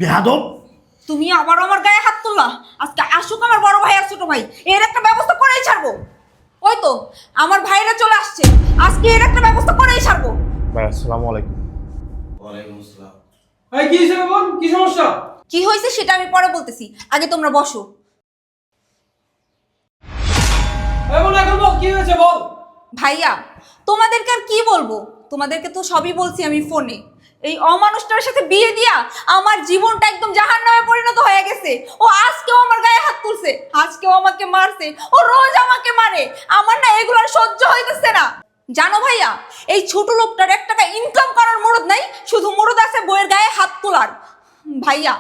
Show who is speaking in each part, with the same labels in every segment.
Speaker 1: বেয়াদব!
Speaker 2: তুমি আবার আমার গায়ে হাত তুললা। আজকে আসুক আমার বড় ভাই আর ছোট ভাই, এর একটা ব্যবস্থা করেই ছাড়বো। ওই তো আমার ভাইরা চলে আসছে, আজকে এর একটা ব্যবস্থা করেই ছাড়বো।
Speaker 1: ভাই আসসালামু আলাইকুম।
Speaker 3: ওয়ালাইকুম আসসালাম।
Speaker 4: এই কি হিসেবে বোন, কি সমস্যা?
Speaker 2: কি হয়েছে সেটা আমি পরে বলতেছি, আগে তোমরা বসো।
Speaker 4: এই বোন এখন বল, কি হয়েছে বল।
Speaker 2: ভাইয়া তোমাদেরকে আর কি বলবো, তোমাদেরকে তো সবই বলছি আমি ফোনে। এই অমানুষটার সাথে বিয়ে দিয়া আমার জীবনটা একদম জাহান্নামে পরিণত হয়ে গেছে। ও আজকেও আমার গায়ে হাত তুলছে, আজকেও আমাকে মারছে, ও রোজ আমাকে মারে। আমার না এগুলো আর সহ্য হইতেছে না। জানো ভাইয়া, এই ছোট লোকটার 1 টাকা ইনকাম করার মুরদ নাই, শুধু মুরদ আছে বইয়ের গায়ে হাত তোলার। ভাইয়া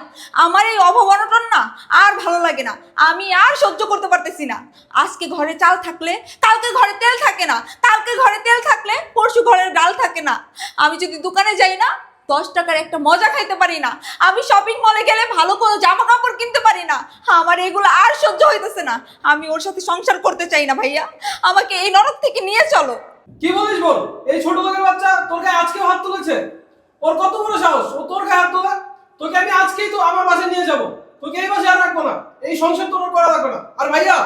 Speaker 2: আমার এই অভাব-অনটন না আর ভালো লাগে না, আমি আর সহ্য করতে পারতেছি না। আজকে ঘরে চাল থাকলে কালকে ঘরে তেল থাকে না, কালকে ঘরে তেল থাকলে পরশু ঘরের ডাল থাকে না। আমি যদি দোকানে যাই না 10 টাকার একটা মজা খাইতে পারি না, আমি শপিং মলে গেলে ভালো কোনো জামা কাপড় কিনতে পারি না। আমার এগুলো আর সহ্য হইতেছে না, আমি ওর সাথে সংসার করতে চাই না। ভাইয়া আমাকে এই নরক থেকে নিয়ে চলো।
Speaker 4: কি বলিস বল? এই ছোট লোকের বাচ্চা তোর গায়ে আজকেও হাত তুলেছে? ওর কত বড় সাহস, ও তোর গায়ে হাত তোলে? তোকে আমি আজকেই তো আমার বাসায় নিয়ে যাব। তোকে এই বাসায় আর রাখবো না, এই সংসার তোর আর করা লাগবে না। আর ভাইয়া,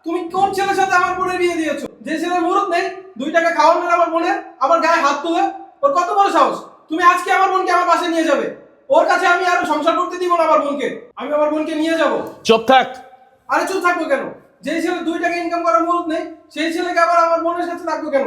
Speaker 4: তুমি কোন ছেলের সাথে আমার বোনের বিয়ে দিয়েছো? যে ছেলের মুরত নেই, 2 টাকা খাওয়ার মেলে আমার বোনের, আমার গায়ে হাত তুলে। ওর কত বড় সাহস! তুমি আজকে আমার বোনকে আমার বাসায় নিয়ে যাবে। ওর কাছে আমি আর সংসার করতে দিব না। আমার বোনকে আমি আমার বোনকে নিয়ে যাব।
Speaker 1: চুপ থাক।
Speaker 4: আরে চুপ থাকবো কেন? যেই ছেলে 2 টাকা ইনকাম করার মুরত নেই, সেই ছেলেকে আবার আমার বোনের সাথে রাখবো কেন?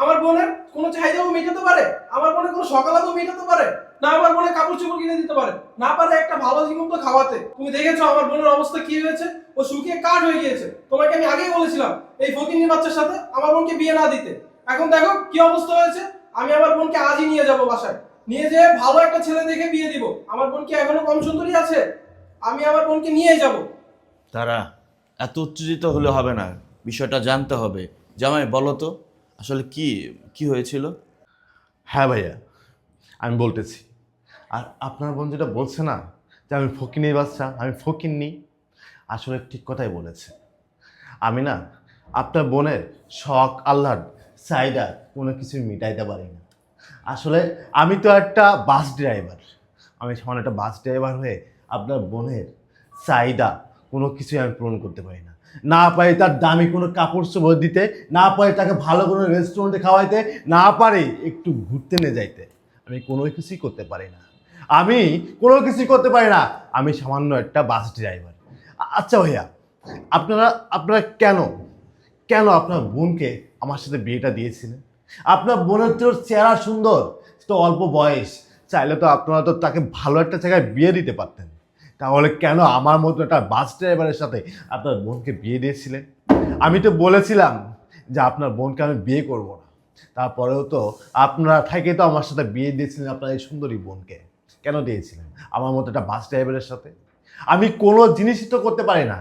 Speaker 4: আমার বোনের কোনো চাহিদাও মেটাতে পারে? আমার বোনের কোনো সকালাতেও মেটাতে পারে না? আমার বোনের কাপড় চোপড় কিনে দিতে পারে না? পারে একটা ভালো জীবন তো খাওয়াতে? তুমি দেখেছো আমার বোনের অবস্থা কি হয়েছে? ও শুকিয়ে কাঠ হয়ে গিয়েছে। তোমাকে আমি আগেই বলেছিলাম এই ফকিন্নির বাচ্চার সাথে আমার বোনকে বিয়ে না দিতে। এখন দেখো কি অবস্থা হয়েছে। আমি আমার বোনকে আজই নিয়ে যাব বাসায়, নিয়ে যেয়ে ভালো একটা ছেলে দেখে বিয়ে দিব। আমার বোন কি এখনো কম সুন্দরী আছে? আমি আমার বোনকে নিয়েই যাব।
Speaker 3: তারা এত উত্তেজিত হলে হবে না, বিষয়টা জানতে হবে। জামাই বলো তো আসলে কি কি হয়েছিল?
Speaker 1: হ্যাঁ ভাইয়া, আমি বলতেছি। আর আপনার বোন যেটা বলছে না যে আমি ফকিন্নির বাচ্চা, আমি ফকিন্নি, আসলে ঠিক কথাই বলেছে। আমি না আপনার বোনের শখ আহ্লাদ চাহিদা কোনো কিছু মিটাইতে পারি না। আসলে আমি তো একটা বাস ড্রাইভার, আমি সামান্য একটা বাস ড্রাইভার হয়ে আপনার বোনের চাহিদা কোনো কিছুই আমি পূরণ করতে পারি না। না পারি তার দামি কোনো কাপড় চোপড় দিতে, না পারি তাকে ভালো কোনো রেস্টুরেন্টে খাওয়াইতে, না পারি একটু ঘুরতে নিয়ে যাইতে। আমি কোনো কিছুই করতে পারি না, আমি কোনো কিছুই করতে পারি না। আমি সামান্য একটা বাস ড্রাইভার। আচ্ছা ভাইয়া, আপনারা আপনারা কেন কেন আপনার বোনকে আমার সাথে বিয়েটা দিয়েছিলেন? আপনার বোনের তো চেহারা সুন্দর, তো অল্প বয়স, চাইলে তো আপনারা তো তাকে ভালো একটা জায়গায় বিয়ে দিতে পারতেন। তাহলে কেন আমার মতো একটা বাস ড্রাইভারের সাথে আপনার বোনকে বিয়ে দিয়েছিলেন? আমি তো বলেছিলাম যে আপনার বোনকে আমি বিয়ে করব না, তারপরেও তো আপনারা থেকে তো আমার সাথে বিয়ে দিয়েছিলেন আপনার এই সুন্দরী বোনকে। কেন দিয়েছিলেন আমার মতো একটা বাস ড্রাইভারের সাথে? আমি কোনো জিনিসই তো করতে পারি না,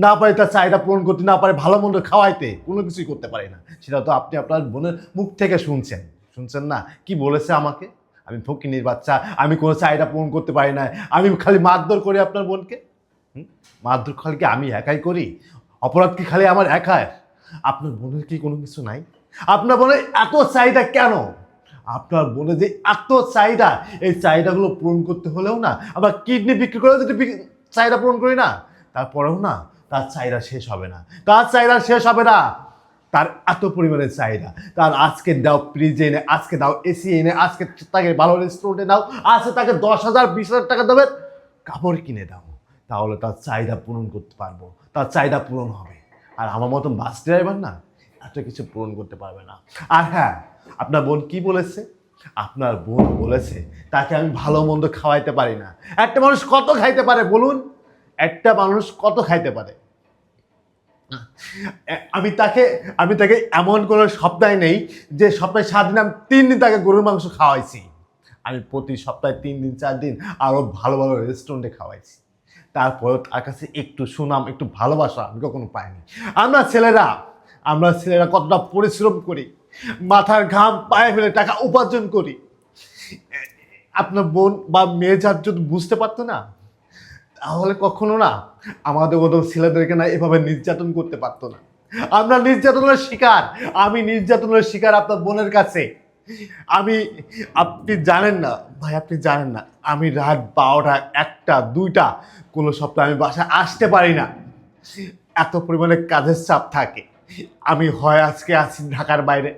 Speaker 1: না পারি তার চাহিদা পূরণ করতে, না পারি ভালো মন্দ খাওয়াইতে, কোনো কিছুই করতে পারি না। সেটা তো আপনি আপনার বোনের মুখ থেকে শুনছেন না কি বলেছে আমাকে? আমি ফকিন্নির বাচ্চা, আমি কোনো চাহিদা পূরণ করতে পারি না, আমি খালি মারধর করি আপনার বোনকে। মারধর খালি কি আমি একাই করি? অপরাধ কি খালি আমার একার? আপনার বোনের কি কোনো কিছু নাই? আপনার বোনের এত চাহিদা কেন? আপনার বোনের যে এত চাহিদা, এই চাহিদাগুলো পূরণ করতে হলেও না আবার কিডনি বিক্রি করে যদি চাহিদা পূরণ করি না, তারপরেও না তার চাহিদা শেষ হবে না, তার চাহিদা শেষ হবে না। তার এত পরিমাণের চাহিদা, তার আজকে দাও ফ্রিজে এনে, আজকে দাও এসি এনে, আজকে তাকে ভালো রেস্টুরেন্টে দাও, আজকে তাকে 10,000 20,000 টাকা দেবে কাপড় কিনে দাও, তাহলে তার চাহিদা পূরণ করতে পারবো, তার চাহিদা পূরণ হবে। আর আমার মতন বাস ড্রাইভার না এত কিছু পূরণ করতে পারবে না। আর হ্যাঁ, আপনার বোন কি বলেছে? আপনার বোন বলেছে তাকে আমি ভালো মন্দ খাওয়াইতে পারি না। একটা মানুষ কত খাইতে পারে বলুন? একটা মানুষ কত খাইতে পারে? আমি তাকে এমন কোনো সপ্তাহ নেই যে সপ্তাহে 7 দিন, আমি 3 দিন তাকে গরুর মাংস খাওয়াইছি। আমি প্রতি সপ্তাহে 3 দিন 4 দিন আরও ভালো ভালো রেস্টুরেন্টে খাওয়াইছি। তারপরেও তার কাছে একটু সুনাম, একটু ভালোবাসা আমি কখনো পাইনি। আমরা ছেলেরা কতটা পরিশ্রম করি, মাথার ঘাম পায়ে ফেলে টাকা উপার্জন করি। আপনার বোন বা মেয়ে যার যদি বুঝতে পারতো না, তাহলে কখনো না আমাদের মতো ছেলেদেরকে না এভাবে নির্যাতন করতে পারতো না। আমরা নির্যাতনের শিকার, আমি নির্যাতনের শিকার আপনার বোনের কাছে। আমি, আপনি জানেন না ভাই, আপনি জানেন না আমি রাত 12টা 1টা 2টা কোনো সপ্তাহে আমি বাসায় আসতে পারি না, এত পরিমাণে কাজের চাপ থাকে। আমি হয় আজকে আছি ঢাকার বাইরে,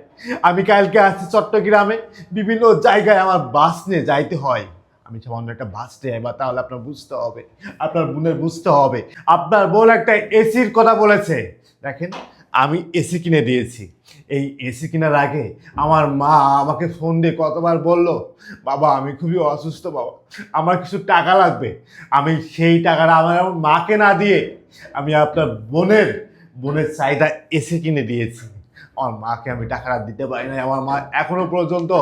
Speaker 1: আমি কালকে আছি চট্টগ্রামে, বিভিন্ন জায়গায় আমার বাস নিয়ে যাইতে হয়। আমি সামান্য একটা বাস ড্রাইভার, তাহলে আপনার বুঝতে হবে, আপনার বোনের বুঝতে হবে। আপনার বোন একটা এসির কথা বলেছে, দেখেন আমি এসি কিনে দিয়েছি। এই এসি কেনার আগে আমার মা আমাকে ফোন দিয়ে কতবার বলল, বাবা আমি খুবই অসুস্থ বাবা, আমার কিছু টাকা লাগবে। আমি সেই টাকাটা আমার মাকে না দিয়ে আমি আপনার বোনের বোনের চাহিদা এসি কিনে দিয়েছি। আমার মাকে আমি টাকাটা দিতে পারি না, আমার মা এখনো পর্যন্ত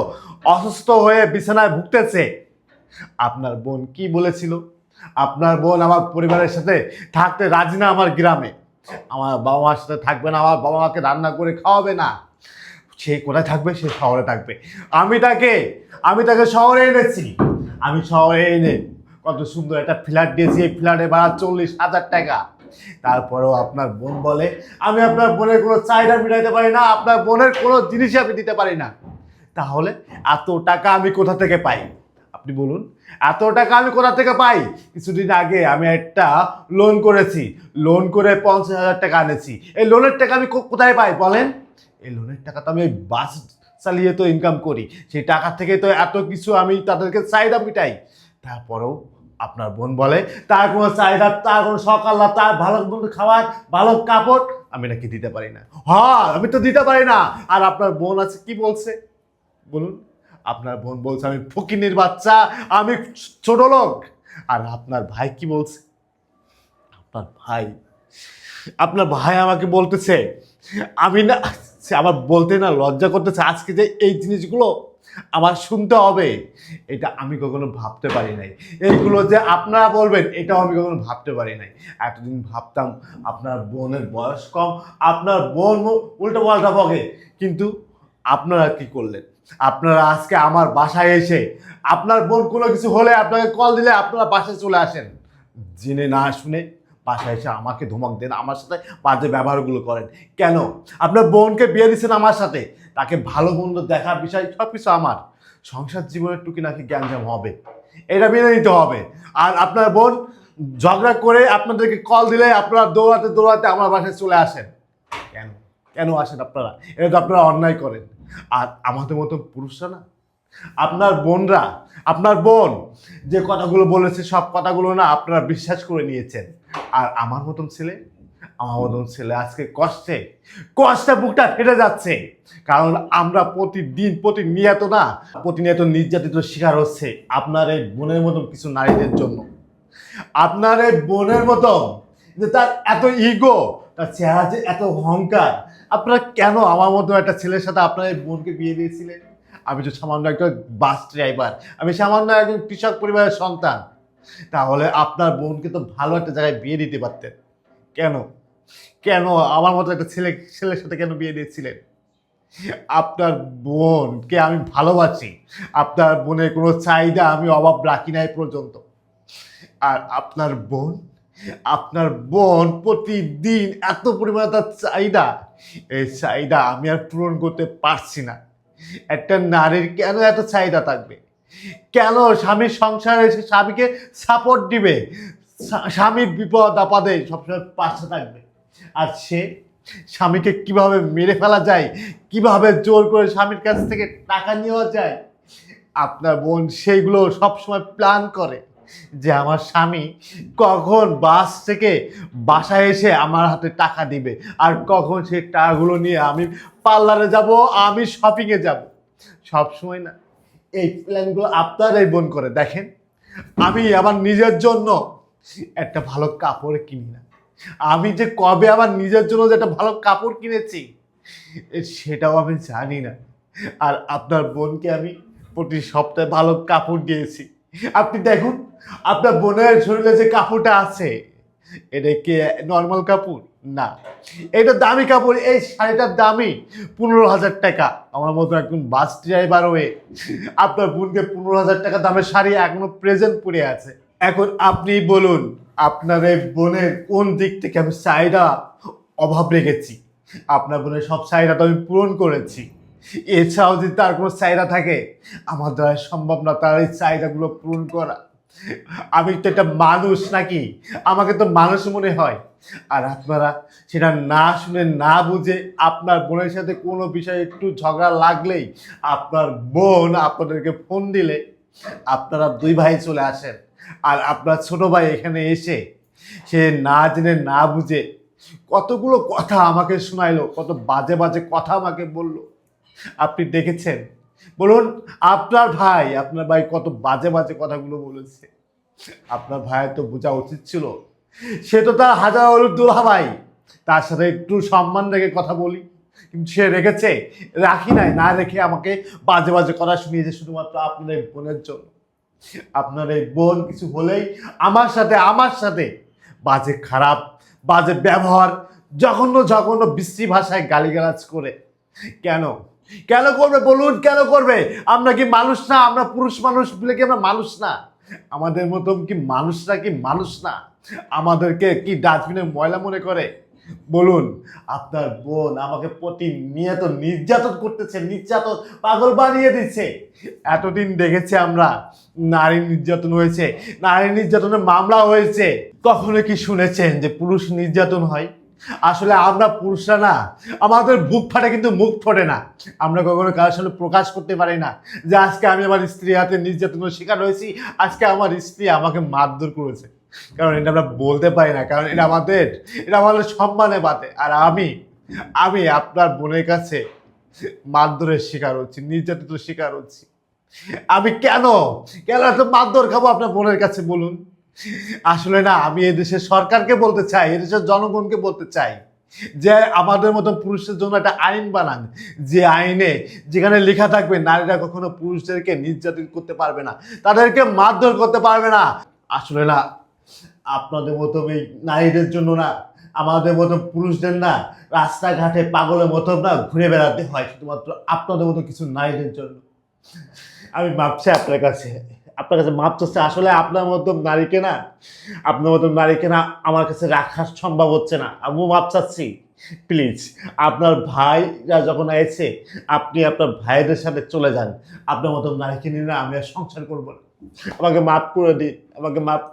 Speaker 1: অসুস্থ হয়ে বিছানায় ভুগতেছে। আপনার বোন কি বলেছিল? আপনার বোন আমার পরিবারের সাথে থাকতে রাজি না, আমার গ্রামে আমার বাবা মার সাথে থাকবে না, আমার বাবা মাকে রান্না করে খাওয়াবে না। সে কোথায় থাকবে? সে শহরে থাকবে। আমি তাকে শহরে এনেছি। আমি শহরে এনে কত সুন্দর একটা ফ্ল্যাট দিয়েছি, এই ফ্ল্যাটে ভাড়া 40,000 টাকা। তারপরেও আপনার বোন বলে আমি আপনার বোনের কোনো চাহিদা মিটাইতে পারি না, আপনার বোনের কোনো জিনিসই আমি দিতে পারি না। তাহলে এত টাকা আমি কোথা থেকে পাই? আপনি বলুন, এত টাকা আমি কোথা থেকে পাই? কিছুদিন আগে আমি একটা লোন করেছি, লোন করে 50,000 টাকা আনেছি। এই লোনের টাকা আমি কোথায় পাই বলেন? এই লোনের টাকা তো আমি ওই বাস চালিয়ে তো ইনকাম করি, সেই টাকা থেকে তো এত কিছু আমি তাদেরকে চাহিদা মিটাই। তারপরেও আপনার বোন বলে তার কোনো চাহিদা, তার কোনো সকাল, তার ভালো মন্দ খাবার, ভালো কাপড় আমি নাকি দিতে পারি না। হ্যাঁ, আমি তো দিতে পারি না। আর আপনার বোন আছে কি বলছে বলুন? আপনার বোন বলছে আমি ফকিনীর বাচ্চা, আমি ছোট লোক। আর আপনার ভাই কি বলছে? আপনার ভাই আমাকে বলতেছে আমি না, সে আমার বলতে না লজ্জা করতেছে, আজকে যে এই জিনিসগুলো আমার শুনতে হবে, এটা আমি কখনো ভাবতে পারি নাই। এইগুলো যে আপনারা বলবেন এটাও আমি কখনো ভাবতে পারি নাই। এতদিন ভাবতাম আপনার বোনের বয়স কম, আপনার বোন উল্টো পাল্টা বকে, কিন্তু আপনারা কি করলেন? আপনারা আজকে আমার বাসায় এসে আপনার বোন কোনো কিছু হলে আপনাকে কল দিলে আপনারা বাসায় চলে আসেন, জেনে না শুনে বাসায় এসে আমাকে ধমক দেন, আমার সাথে বাজে ব্যবহারগুলো করেন। কেন? আপনার বোনকে বিয়ে দিচ্ছেন আমার সাথে, তাকে ভালো মন্দ দেখার বিষয় সব কিছু আমার। সংসার জীবনের টুকি নাকি গ্যাঞ্জাম হবে, এটা মেনে নিতে হবে। আর আপনার বোন ঝগড়া করে আপনাদেরকে কল দিলে আপনারা দৌড়াতে দৌড়াতে আমার বাসায় চলে আসেন। কেন কেন আসেন আপনারা? এটা তো আপনারা অন্যায় করেন। আর আমাদের মতো পুরুষরা না, আপনার বোনরা, আপনার বোন যে কথাগুলো বলেছে সব কথাগুলো না আপনারা বিশ্বাস করে নিয়েছেন। আর আমার মতন ছেলে আজকে কষ্টে কষ্টে বুকটা ফেটে যাচ্ছে। কারণ আমরা প্রতিনিয়ত নির্যাতিত শিকার হচ্ছে আপনার এই বোনের মতন কিছু নারীদের জন্য। আপনার এই বোনের মতন যে তার এত ইগো, তার চেহারা যে এত অহংকার, আপনারা কেন আমার মতো একটা ছেলের সাথে আপনার এই বোনকে বিয়ে দিয়েছিলেন? আমি তো সামান্য একটা বাস ড্রাইভার, আমি সামান্য একজন কৃষক পরিবারের সন্তান। তাহলে আপনার বোনকে তো ভালো একটা জায়গায় বিয়ে দিতে পারতেন। কেন কেন আমার মতো একটা ছেলের সাথে কেন বিয়ে দিয়েছিলেন? আপনার বোনকে আমি ভালোবাসি, আপনার বোনের কোনো চাহিদা আমি অভাব রাখি নাই পর্যন্ত। আর আপনার বোন প্রতিদিন এত পরিমাণে তার চাহিদা, এই চাহিদা আমি আর পূরণ করতে পারছি না। একটা নারীর কেন এত চাহিদা থাকবে? কেন স্বামীর সংসারে এসে স্বামীকে সাপোর্ট দিবে, স্বামীর বিপদ আপদে সবসময় পাশে থাকবে? আর সে স্বামীকে কিভাবে মেরে ফেলা যায়, কিভাবে জোর করে স্বামীর কাছ থেকে টাকা নেওয়া যায়, আপনার বোন সেইগুলো সবসময় প্ল্যান করে যে আমার স্বামী কখন বাস থেকে বাসায় এসে আমার হাতে টাকা দিবে, আর কখন সেই টাকাগুলো নিয়ে আমি পার্লারে যাব, আমি শপিংয়ে যাব। সবসময় না এই প্ল্যানগুলো আপনার এই বোন করে। দেখেন, আমি আমার নিজের জন্য একটা ভালো কাপড় কিনি না। আমি যে কবে আমার নিজের জন্য যে একটা ভালো কাপড় কিনেছি সেটাও আমি জানি না। আর আপনার বোনকে আমি প্রতি সপ্তাহে ভালো কাপড় দিয়েছি। আপনি দেখুন আপনার বোনের শরীরে যে কাপড়টা আছে, এটা কি নর্মাল কাপড়? না, এটা দামি কাপড়। এই শাড়িটার দামই 15,000 টাকা। আমার মতো একজন বাস ড্রাইভার হয়ে আপনার বোনকে 15,000 টাকা দামের শাড়ি এখনো প্রেজেন্ট পরে আছে। এখন আপনি বলুন, আপনার এই বোনের কোন দিক থেকে আমি চাহিদা অভাব রেখেছি? আপনার বোনের সব চাহিদা তো আমি পূরণ করেছি। এছাড়াও যদি তার কোনো চাহিদা থাকে, আমার দ্বারা সম্ভব না তার এই চাহিদাগুলো পূরণ করা। আমি তো একটা মানুষ নাকি, আমাকে তো মানুষ মনে হয়। আর আপনারা সেটা না শুনে না বুঝে আপনার বোনের সাথে কোনো বিষয়ে একটু ঝগড়া লাগলেই আপনার বোন আপনাদেরকে ফোন দিলে আপনারা দুই ভাই চলে আসেন। আর আপনার ছোট ভাই এখানে এসে সে না জেনে না বুঝে কতগুলো কথা আমাকে শোনাইলো, কত বাজে বাজে কথা আমাকে বললো। আপনি দেখেছেন? বলুন, আপনার ভাই কত বাজে বাজে কথাগুলো বলেছে। আপনার ভাইয়ের তো বোঝা উচিত ছিল, সে তো তার হাজার হলুদ দুলা ভাই, তার সাথে একটু সম্মান রেখে কথা বলি, কিন্তু সে রেখেছে, রাখি নাই, না রেখে আমাকে বাজে বাজে কথা শুনিয়েছে শুধুমাত্র আপনার এই বোনের জন্য। আপনার এই বোন কিছু হলেই আমার সাথে বাজে খারাপ বাজে ব্যবহার, জঘন্য জঘন্য বিশ্রী ভাষায় গালিগালাজ করে। কেন কেন করবে বলুন, কেন করবে? আমরা কি মানুষ না? আমরা পুরুষ মানুষ বলে কি আমরা মানুষ না? আমাদের মতন কি মানুষরা কি মানুষ না? আমাদেরকে কি ডাস্টবিনের ময়লা মনে করে? বলুন, আপনার বোন আমাকে প্রতিনিয়ত নির্যাতন করতেছে, নির্যাতন পাগল বানিয়ে দিচ্ছে। এতদিন দেখেছি আমরা নারী নির্যাতন হয়েছে, নারী নির্যাতনের মামলা হয়েছে। কখনো কি শুনেছেন যে পুরুষ নির্যাতন হয়? আসলে আমরা পুরুষরা না, আমাদের বুক ফাটে কিন্তু মুখ ফোটে না। আমরা কখনো কারোর সামনে প্রকাশ করতে পারি না যে আজকে আমি আমার স্ত্রীর হাতে নির্যাতনের শিকার হয়েছি, আজকে আমার স্ত্রী আমাকে মারধর করেছে। কারণ এটা আমরা বলতে পারি না, কারণ এটা আমাদের সম্মানে বাধে। আর আমি আপনার বোনের কাছে মারধরের শিকার হচ্ছি, নির্যাতিত শিকার হচ্ছি। আমি কেন কেন এত মারধর খাবো আপনার বোনের কাছে বলুন? আসলে না, আমি এদেশের সরকারকে বলতে চাই, এদেশের জনগণকে বলতে চাই যে আমাদের মতো পুরুষের জন্য একটা আইন বানান, যে আইনে যেখানে লেখা থাকবে নারীরা কখনো পুরুষদেরকে নির্যাতন করতে পারবে না, তাদেরকে মারধর করতে পারবে না। আসলে না, আপনাদের মতো এই নারীদের জন্য না, আমাদের মতো পুরুষদের না রাস্তাঘাটে পাগলের মতো না ঘুরে বেড়াতে হয়, শুধুমাত্র আপনাদের মতো কিছু নারীদের জন্য। আমি ভাবছি আপনার কাছে মাপ চাচ্ছে। আসলে আপনার মতো নারীকে না আমার কাছে রাখা সম্ভব হচ্ছে না। আমি মাপ চাচ্ছি, প্লিজ। আপনার ভাইরা যখন এসে আপনি আপনার ভাইদের সাথে চলে যান। আপনার মতো নারীকে নিয়ে না আমি আর সংসার করবো না। আমাকে মাফ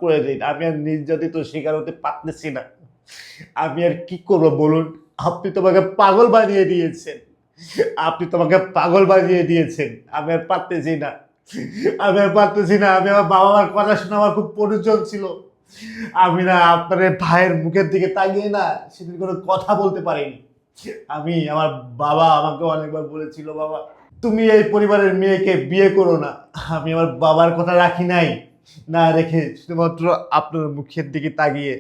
Speaker 1: করে দিন। আমি আর নির্যাতিত শিকার হতে পারতেছি না। আমি আর কি করবো বলুন? আপনি তোমাকে পাগল বানিয়ে দিয়েছেন। আমি আর পারতেছি না। আমি আমার বাবা মার কথা শুনে আমার খুব প্রয়োজন ছিল। আমি না আপনার এই ভাইয়ের মুখের দিকে তাকিয়ে না সেদিন কোনো কথা বলতে পারিনি। আমার বাবা আমাকে অনেকবার বলেছিল, বাবা তুমি এই পরিবারের মেয়েকে বিয়ে করো না। আমি আমার বাবার কথা রাখি নাই, না রেখে শুধুমাত্র আপনার মুখের দিকে তাকিয়ে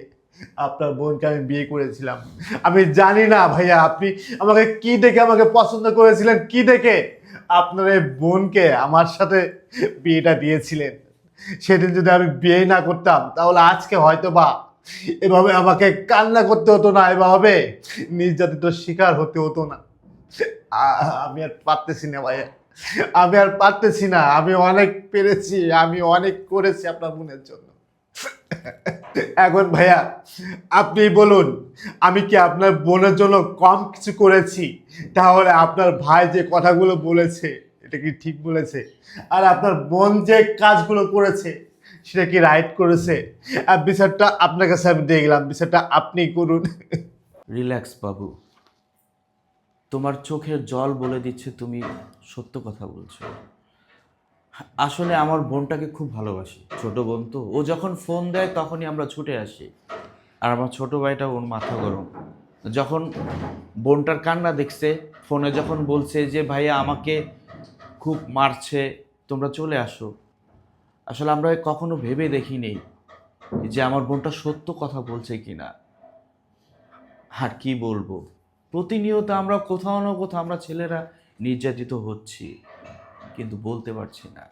Speaker 1: আপনার বোনকে আমি বিয়ে করেছিলাম। আমি জানি না ভাইয়া, আপনি আমাকে কি দেখে আমাকে পছন্দ করেছিলেন, কি দেখে আপনার এই বোনকে আমার সাথে বিয়েটা দিয়েছিলেন। সেদিন যদি আমি বিয়ে না করতাম তাহলে আজকে হয়তো বা এভাবে আমাকে কান্না করতে হতো না, এভাবে নির্যাতিত শিকার হতে হতো না। আমি আর পারতেছি না ভাইয়া, আমি অনেক পেরেছি, আমি অনেক করেছি আপনার বোনের জন্য। এখন ভাইয়া আপনি বলুন, আমি কি আপনার বোনের জন্য কম কিছু করেছি? তাহলে আপনার ভাই যে কথাগুলো বলেছে এটা কি ঠিক বলেছে? আর আপনার বোন যে কাজগুলো করেছে সেটা কি রাইট করেছে? আর বিচারটা আপনার কাছে আমি দিয়ে গেলাম, বিচারটা আপনি করুন।
Speaker 3: রিল্যাক্স বাবু, তোমার চোখের জল বলে দিচ্ছে তুমি সত্য কথা বলছো। আসলে আমার বোনটাকে খুব ভালোবাসি, ছোট বোন তো, ও যখন ফোন দেয় তখনই আমরা ছুটে আসি। আর আমার ছোট ভাইটা ওর মাথা গরম, যখন বোনটার কান্না দেখছে, ফোনে যখন বলছে যে ভাইয়া আমাকে খুব মারছে, তোমরা চলে আসো। আসলে আমরা কখনো ভেবে দেখিনি যে আমার বোনটা সত্য কথা বলছে কিনা। আর কি বলবো, প্রতিনিয়ত আমরা কোথাও না কোথাও আমরা ছেলেরা নির্যাতিত হচ্ছি, কিন্তু বলতে পারছি না।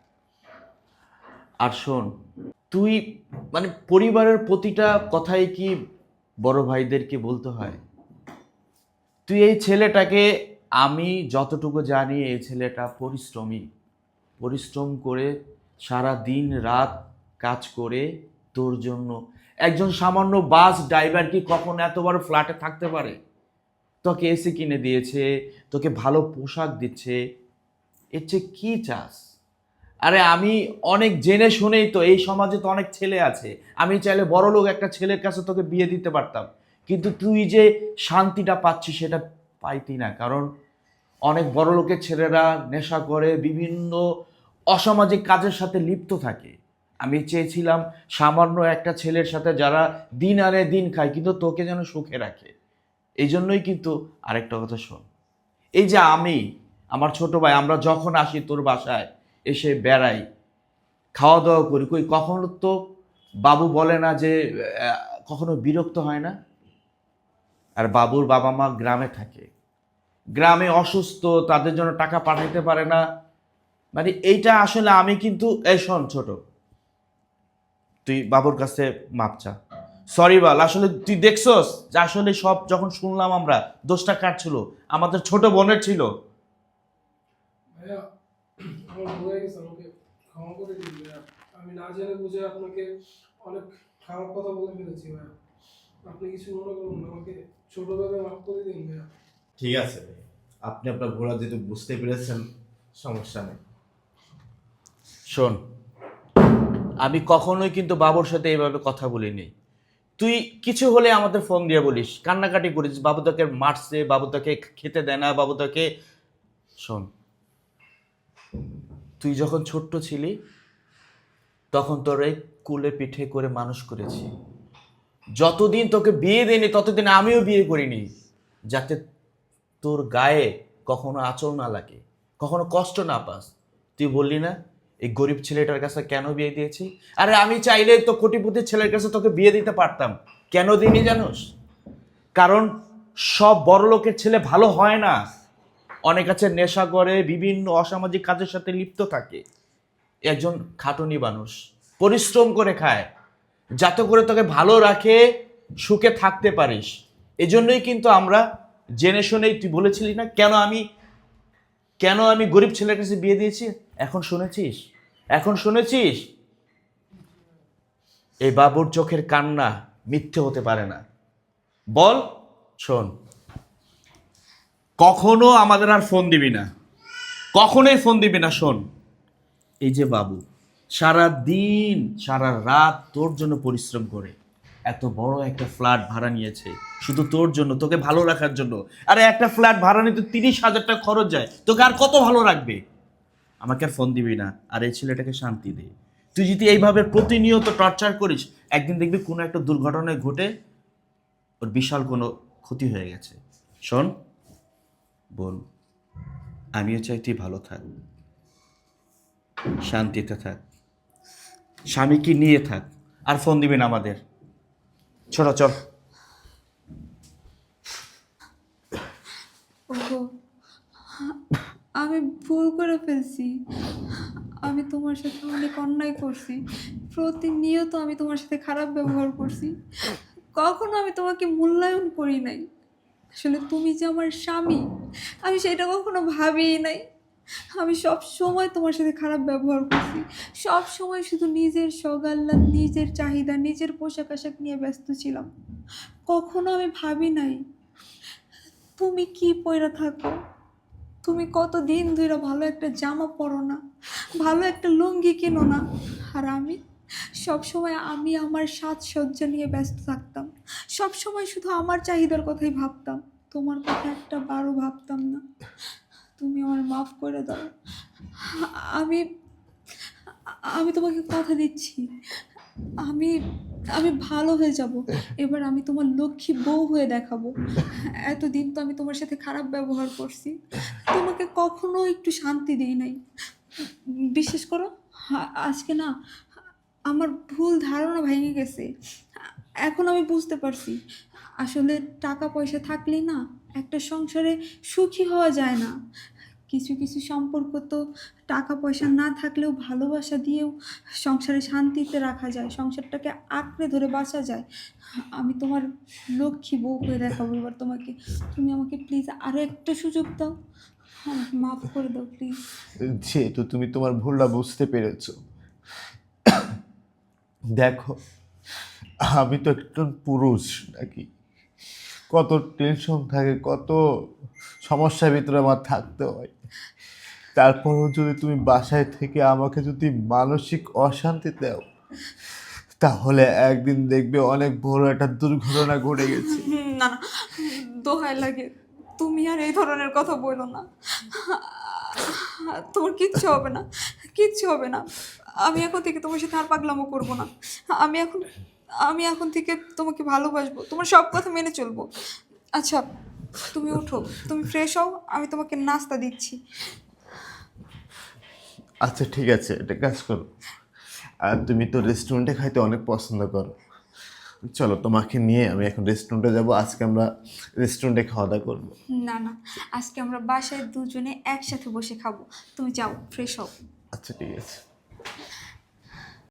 Speaker 3: আর শোন, তুই মানে পরিবারের প্রতিটা কথাই কি বড় ভাইদেরকে বলতে হয়? তুই এই ছেলেটাকে, আমি যতটুকু জানি এই ছেলেটা পরিশ্রম করে সারা দিন রাত কাজ করে তোর জন্য। একজন সামান্য বাস ড্রাইভার কি কখনো এত বড় ফ্ল্যাটে থাকতে পারে? তোকে এসি কিনে দিয়েছে, তোকে ভালো পোশাক দিচ্ছে, এর চেয়ে কি চাস? আরে আমি অনেক জেনে শুনেই তো, এই সমাজে তো অনেক ছেলে আছে, আমি চাইলে বড়লোক একটা ছেলের কাছে তোকে বিয়ে দিতে পারতাম, কিন্তু তুই যে শান্তিটা পাচ্ছিস সেটা পাইতি না। কারণ অনেক বড়লোকের ছেলেরা নেশা করে, বিভিন্ন অসামাজিক কাজের সাথে লিপ্ত থাকে। আমি চেয়েছিলাম সামান্য একটা ছেলের সাথে যারা দিন আনে দিন খায়, কিন্তু তোকে যেন সুখে রাখে। এই জন্যই কিন্তু আরেকটা কথা শোন, এই যে আমি, আমার ছোট ভাই, আমরা যখন আসি তোর বাসায় এসে বেড়াই, খাওয়া দাওয়া করি, কই কখনো তো বাবু বলে না যে কখনো বিরক্ত হয় না? আর বাবুর বাবা মা গ্রামে থাকে, গ্রামে অসুস্থ, তাদের জন্য টাকা পাঠাইতে পারে না। মানে এইটা আসলে আমি কিন্তু, এই শোন ছোট, তুই বাবুর কাছে মাপ চা, সরি বল। আসলে তুই দেখছস যে আসলে সব যখন শুনলাম আমরা, দোষটা কার ছিল? আমাদের ছোট বোনের ছিল।
Speaker 4: ভাইয়া আমার ভুল হয়ে গেছে, আমাকে ক্ষমা করে দিন ভাইয়া। আমি না জেনে বুঝে আপনাকে অনেক খারাপ কথা বলে ফেলেছি ভাইয়া। আপনি কিছু মনে করুন না, আমাকে ছোটভাবে মাফ করে দিন ভাইয়া।
Speaker 1: ঠিক আছে ভাই, আপনি আপনার ভুল যেহেতু বুঝতে পেরেছেন, সমস্যা নেই।
Speaker 3: শোন, আমি কখনোই কিন্তু বাবুর সাথে এইভাবে কথা বলিনি। তুই কিছু হলে আমাদের ফোন দিয়ে বলিস, কান্নাকাটি করিস, বাবু তোকে মারছে, বাবু তোকে খেতে দেয় না, বাবু তোকে। শোন, তুই যখন ছোট্ট ছিলি তখন তোরে কুলে পিঠে করে মানুষ করেছি। যতদিন তোকে বিয়ে দেয়নি ততদিন আমিও বিয়ে করিনি, যাতে তোর গায়ে কখনো আঁচল না লাগে, কখনো কষ্ট না পাস। তুই বললি না এই গরিব ছেলেটার কাছে কেন বিয়ে দিয়েছি? আরে আমি চাইলে তো কোটিপতির ছেলের কাছে তোকে বিয়ে দিতে পারতাম, কেন দিইনি জানোস? কারণ সব বড় লোকের ছেলে ভালো হয় না, অনেক আছে নেশা করে, বিভিন্ন অসামাজিক কাজের সাথে লিপ্ত থাকে। একজন খাটুনি মানুষ পরিশ্রম করে খায়, যাতে করে তোকে ভালো রাখে, সুখে থাকতে পারিস। এজন্যই কিন্তু আমরা জেনে শুনেই, তুই বলেছিলি না কেন আমি গরিব ছেলের কাছে বিয়ে দিয়েছি? এখন শুনেছিস? এখন শুনেছিস? এই বাবুর চোখের কান্না মিথ্যে হতে পারে না। বল। শোন, কখনো আমাদের আর ফোন দিবি না, কখনোই ফোন দিবি না। শোন, এই যে বাবু সারা দিন সারা রাত তোর জন্য পরিশ্রম করে এত বড় একটা ফ্ল্যাট ভাড়া নিয়েছে, শুধু তোর জন্য, তোকে ভালো রাখার জন্য। আরে একটা ফ্ল্যাট ভাড়া নিতে 30,000 টাকা খরচ যায়, তোকে আর কত ভালো রাখবে? আমাকে আর ফোন দিবি না, আর এই ছেলেটাকে শান্তি দে। তুই যদি এইভাবে প্রতিনিয়ত টর্চার করিস, একদিন দেখবি কোনো একটা দুর্ঘটনায় ঘটে ওর বিশাল কোনো ক্ষতি হয়ে গেছে। শোন বোন, আমিও চাই তুই ভালো থাক, শান্তিতে থাক, স্বামীকে নিয়ে থাক, আর ফোন দিবি না আমাদের। ছোট চল।
Speaker 2: ওগো, আমি ভুল করে ফেলছি। আমি তোমার সাথে অনেক অন্যায় করছি, প্রতিনিয়ত আমি তোমার সাথে খারাপ ব্যবহার করছি, কখনো আমি তোমাকে মূল্যায়ন করি নাই। আসলে তুমি যে আমার স্বামী, আমি সেটা কখনো ভাবিই নাই। আমি সব সময় তোমার সাথে খারাপ ব্যবহার করছি, সব সময় শুধু নিজের সগাল্লাদ, নিজের চাহিদা, নিজের পোশাক আশাক নিয়ে ব্যস্ত ছিলাম। কখনো আমি ভাবি নাই তুমি কি পয়রা থাকো, তুমি কত দিন ধরে ভালো একটা জামা পরো না, ভালো একটা লুঙ্গি কেনো না। আর সব সময় আমি আমার সাজসজ্জা নিয়ে ব্যস্ত থাকতাম, সব সময় শুধু আমার চাহিদার কথাই ভাবতাম, তোমার কথা একটা বারও ভাবতাম না। তুমি আমার মাফ করে দাও। আমি আমি তোমাকে কথা দিচ্ছি, আমি আমি ভালো হয়ে যাব। এবার আমি তোমার লক্ষ্মী বউ হয়ে দেখাবো। এতদিন তো আমি তোমার সাথে খারাপ ব্যবহার করছি, তোমাকে কখনো একটু শান্তি দিই নাই। বিশ্বাস করো, আজকে না আমার ভুল ধারণা ভেঙে গেছে। এখন আমি বুঝতে পারছি, আসলে টাকা পয়সা থাকলেই না একটা সংসারে সুখী হওয়া যায় না। কিছু কিছু সম্পর্ক তো টাকা পয়সা না থাকলেও ভালোবাসা দিয়েও সংসারে শান্তিতে রাখা যায়, সংসারটাকে আঁকড়ে ধরে বাঁচা যায়। আমি তোমার লক্ষ্মী বউ হয়ে দেখাবো এবার তোমাকে। তুমি আমাকে প্লিজ আরও একটা সুযোগ দাও, আমাকে মাফ করে দাও প্লিজ।
Speaker 1: যেহেতু তুমি তোমার ভুলটা বুঝতে পেরেছো, দেখো আমি তো একজন পুরুষ নাকি, কত টেনশন থাকে, কত সমস্যার ভিতরে আমার থাকতে হয়। তারপরও যদি তুমি বাসায় থেকে আমাকে যদি মানসিক অশান্তি দাও, তাহলে একদিন দেখবে অনেক বড় একটা দুর্ঘটনা ঘটে গেছে।
Speaker 2: না না, দোহাই লাগে, তুমি আর এই ধরনের কথা বলো না। তোমার কিচ্ছু হবে না, কিচ্ছু হবে না। আমি এখন থেকে তোমার সাথে আর পাগলামো করবো না। আমি এখন থেকে তোমাকে ভালোবাসবো, তোমার সব কথা মেনে চলবো। আচ্ছা, তুমি ওঠো, তুমি ফ্রেশ হও, আমি তোমাকে নাস্তা দিচ্ছি।
Speaker 1: আচ্ছা ঠিক আছে, এটা কাজ করো। আর তুমি তো রেস্টুরেন্টে খাইতে অনেক পছন্দ করো, চলো তোমাকে নিয়ে আমি এখন রেস্টুরেন্টে যাব। আজকে আমরা রেস্টুরেন্টে খাওয়া দাওয়া করবো।
Speaker 2: না না, আজকে আমরা বাসায় দুজনে একসাথে বসে খাবো। তুমি যাও, ফ্রেশ হও।
Speaker 1: আচ্ছা ঠিক আছে।